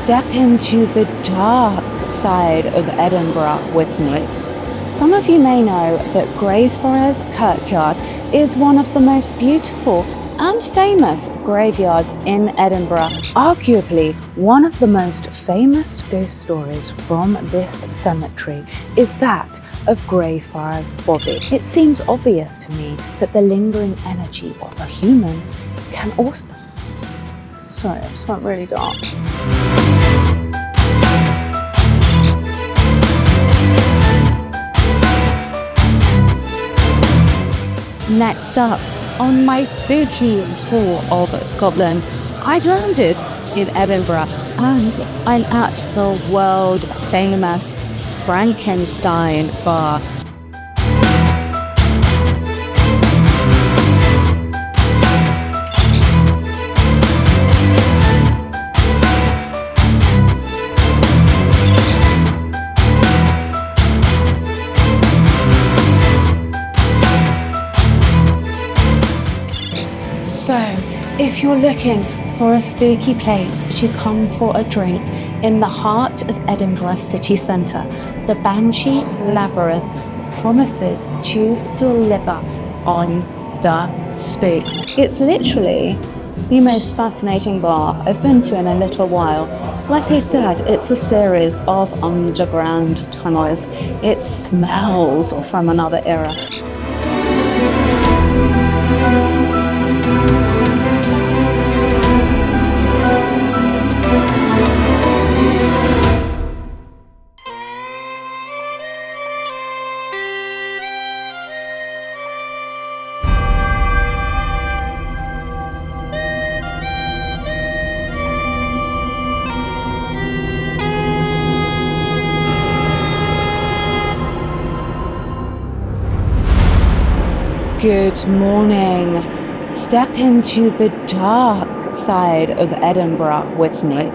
Step into the dark side of Edinburgh with me. Some of you may know that Greyfriars Kirkyard is one of the most beautiful and famous graveyards in Edinburgh. Arguably, one of the most famous ghost stories from this cemetery is that of Greyfriars Bobby. It seems obvious to me that the lingering energy of a human can also... Sorry, I just went really dark. Next up, on my spooky tour of Scotland, I landed in Edinburgh and I'm at the world famous Frankenstein bar. So, if you're looking for a spooky place to come for a drink in the heart of Edinburgh city centre, the Banshee Labyrinth promises to deliver on the spooks. It's literally the most fascinating bar I've been to in a little while. Like I said, it's a series of underground tunnels. It smells from another era. Good morning. Step into the dark side of Edinburgh with me.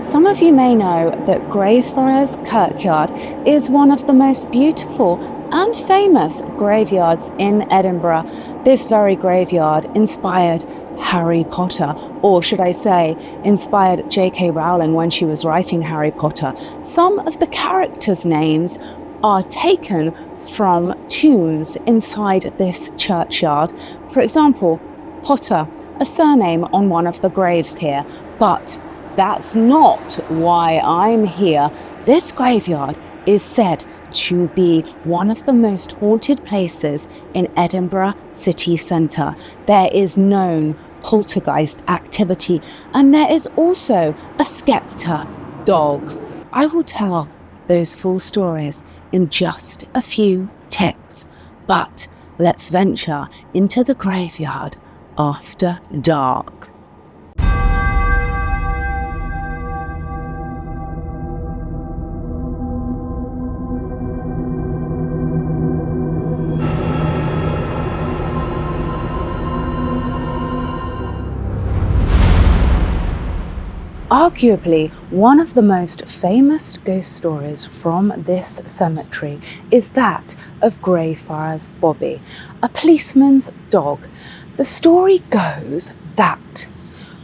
Some of you may know that Greyfriars Kirkyard is one of the most beautiful and famous graveyards in Edinburgh. This very graveyard inspired Harry Potter, or should I say, inspired J.K. Rowling when she was writing Harry Potter. Some of the characters' names are taken from tombs inside this churchyard. For example, Potter, a surname on one of the graves here. But that's not why I'm here. This graveyard is said to be one of the most haunted places in Edinburgh city centre. There is known poltergeist activity, and there is also a spectre dog. I will tell those full stories in just a few ticks, but let's venture into the graveyard after dark. Arguably, one of the most famous ghost stories from this cemetery is that of Greyfriars Bobby, a policeman's dog. The story goes that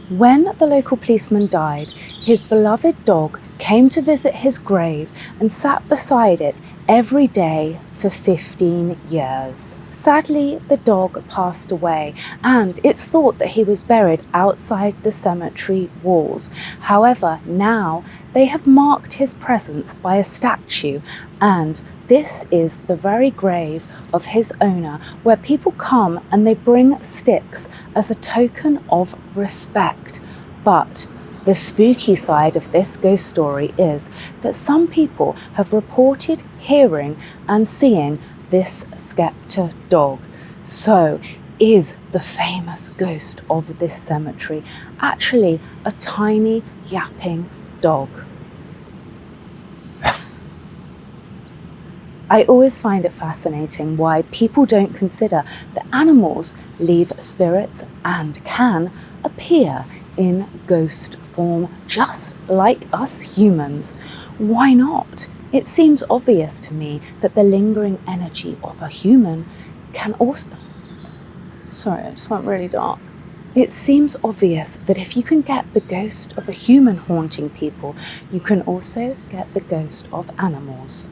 when the local policeman died, his beloved dog came to visit his grave and sat beside it every day for 15 years. Sadly, the dog passed away, and it's thought that he was buried outside the cemetery walls. However, now they have marked his presence by a statue, and this is the very grave of his owner, where people come and they bring sticks as a token of respect. But the spooky side of this ghost story is that some people have reported hearing and seeing this spectre dog. So, is the famous ghost of this cemetery actually a tiny yapping dog? I always find it fascinating why people don't consider that animals leave spirits and can appear in ghost form just like us humans. Why not? It seems obvious to me that the lingering energy of a human can also... Sorry, I just went really dark. It seems obvious that if you can get the ghost of a human haunting people, you can also get the ghost of animals.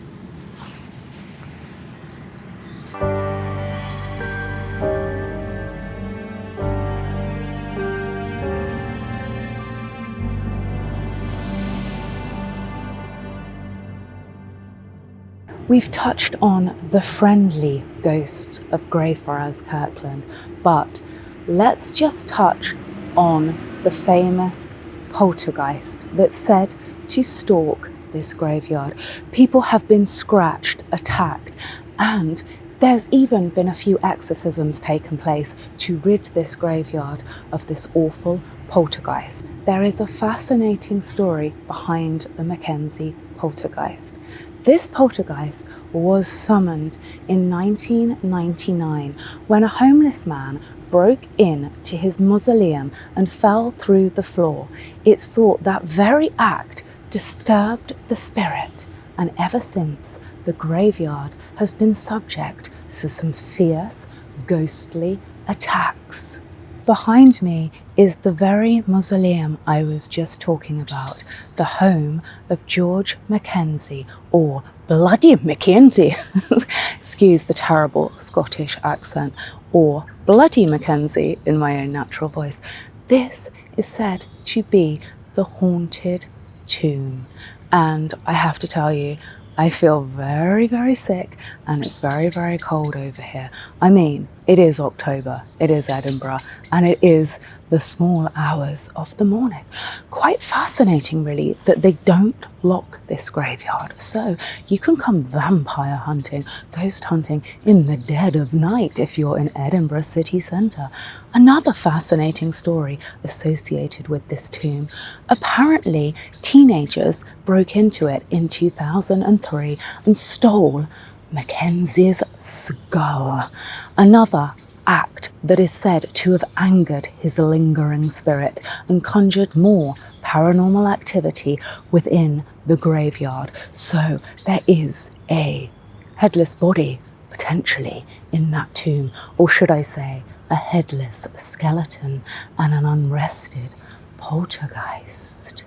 We've touched on the friendly ghosts of Greyfriars Kirkland, but let's just touch on the famous poltergeist that's said to stalk this graveyard. People have been scratched, attacked, and there's even been a few exorcisms taken place to rid this graveyard of this awful poltergeist. There is a fascinating story behind the McKenzie poltergeist. This poltergeist was summoned in 1999 when a homeless man broke in to his mausoleum and fell through the floor. It's thought that very act disturbed the spirit, and ever since, the graveyard has been subject to some fierce, ghostly attacks. Behind me is the very mausoleum I was just talking about, the home of George Mackenzie, or Bluidy Mackenzie, excuse the terrible Scottish accent, or Bloody Mackenzie in my own natural voice. This is said to be the haunted tomb, and I have to tell you, I feel very, very sick, and it's very, very cold over here. I mean, it is October, it is Edinburgh, and it is the small hours of the morning. Quite fascinating, really, that they don't lock this graveyard. So you can come vampire hunting, ghost hunting in the dead of night if you're in Edinburgh city centre. Another fascinating story associated with this tomb. Apparently, teenagers broke into it in 2003 and stole Mackenzie's skull. Another act that is said to have angered his lingering spirit and conjured more paranormal activity within the graveyard. So there is a headless body potentially in that tomb, or should I say a headless skeleton and an unrested poltergeist.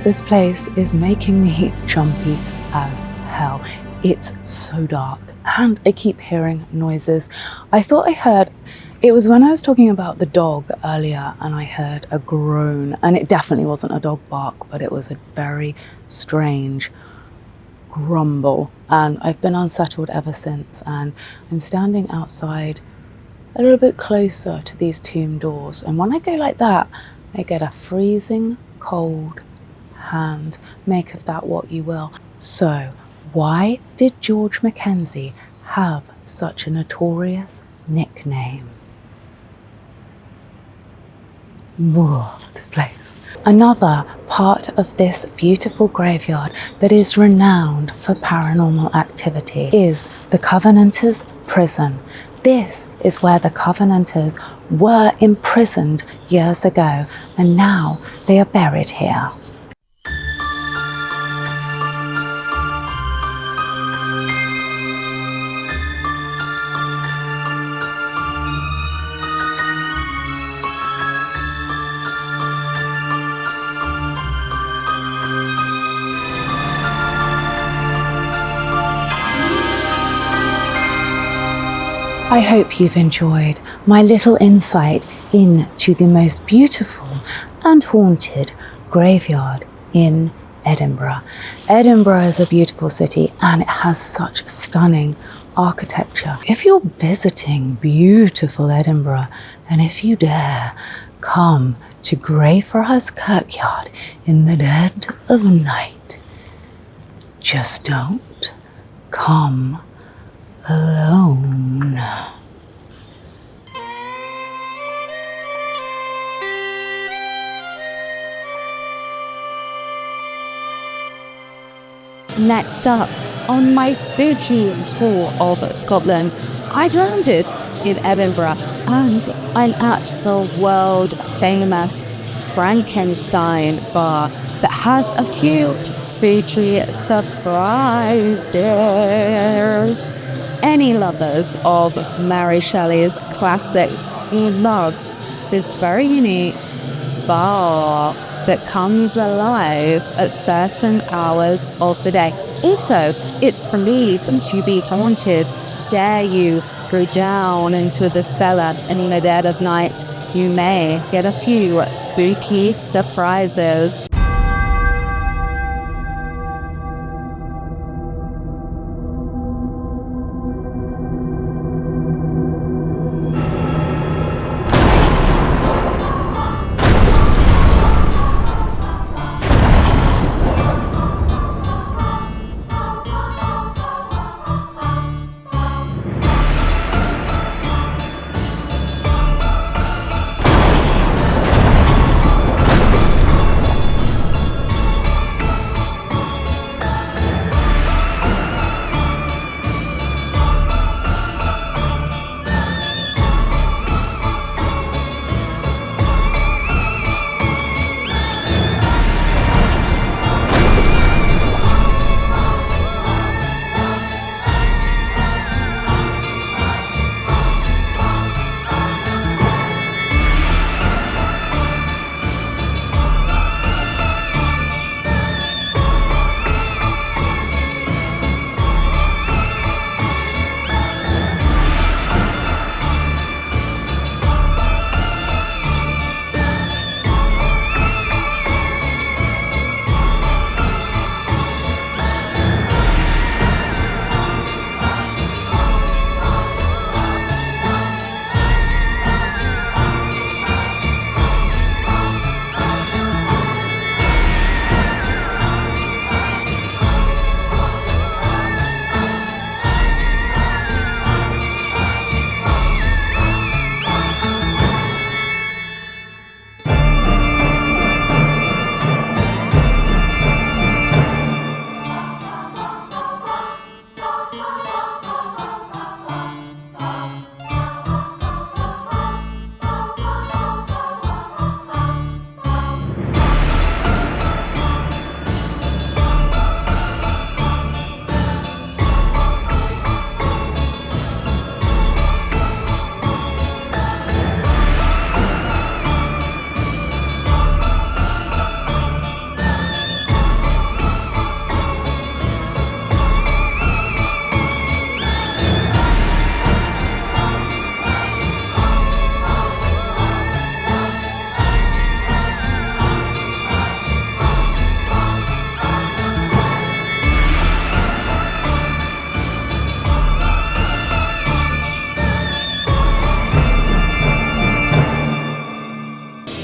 This place is making me jumpy as hell. It's so dark and I keep hearing noises. I thought I heard, it was when I was talking about the dog earlier and I heard a groan, and it definitely wasn't a dog bark, but it was a very strange grumble, and I've been unsettled ever since, and I'm standing outside a little bit closer to these tomb doors, and when I go like that, I get a freezing cold hand. Make of that what you will. So, why did George Mackenzie have such a notorious nickname? Whoa, this place. Another part of this beautiful graveyard that is renowned for paranormal activity is the Covenanters' prison. This is where the Covenanters were imprisoned years ago, and now they are buried here. I hope you've enjoyed my little insight into the most beautiful and haunted graveyard in Edinburgh. Edinburgh is a beautiful city and it has such stunning architecture. If you're visiting beautiful Edinburgh, and if you dare, come to Greyfriars Kirkyard in the dead of night, just don't come alone. Next up, on my spooky tour of Scotland, I landed in Edinburgh and I'm at the world famous Frankenstein bar that has a few spooky surprises. Any lovers of Mary Shelley's classic will love this very unique bar that comes alive at certain hours of the day. Also, it's believed to be haunted. Dare you go down into the cellar in the dead of night, you may get a few spooky surprises.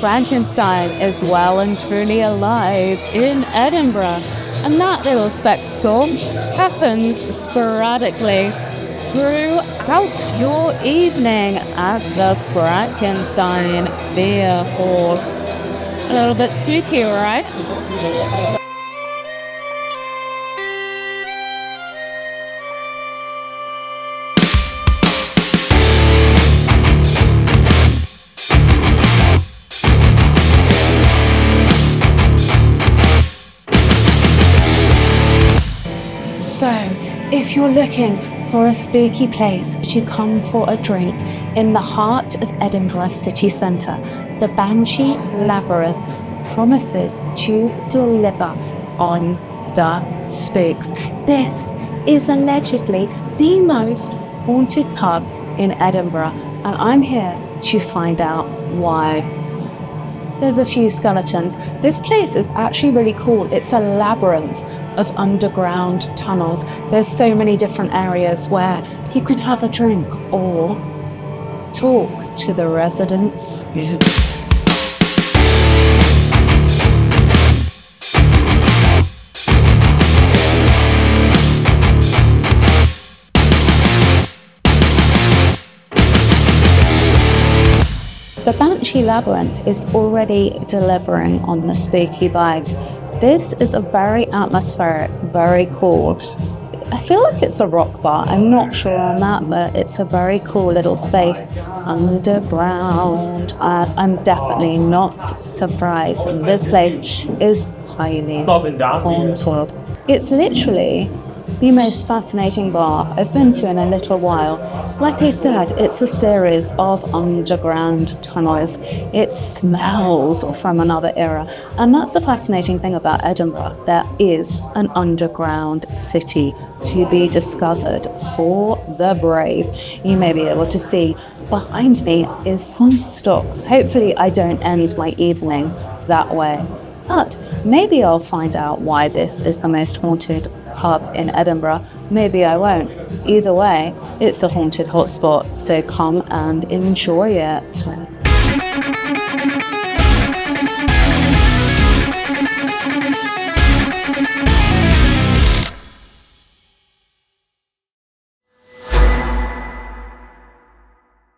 Frankenstein is well and truly alive in Edinburgh, and that little spectacle happens sporadically throughout your evening at the Frankenstein Beer Hall. A little bit spooky, right? So, if you're looking for a spooky place to come for a drink in the heart of Edinburgh city centre, the Banshee Labyrinth promises to deliver on the spooks. This is allegedly the most haunted pub in Edinburgh, and I'm here to find out why. There's a few skeletons. This place is actually really cool. It's a labyrinth of underground tunnels. There's so many different areas where you can have a drink or talk to the resident spooks. The Banshee Labyrinth is already delivering on the spooky vibes. This is a very atmospheric, very cool. I feel like it's a rock bar. I'm not sure on that, but it's a very cool little space underground. I'm definitely not surprised. This place is highly haunted. It's literally the most fascinating bar I've been to in a little while. Like I said, it's a series of underground tunnels. It smells from another era. And that's the fascinating thing about Edinburgh. There is an underground city to be discovered for the brave. You may be able to see behind me is some stocks. Hopefully I don't end my evening that way. But maybe I'll find out why this is the most haunted pub in Edinburgh. Maybe I won't. Either way, it's a haunted hotspot, so come and enjoy it.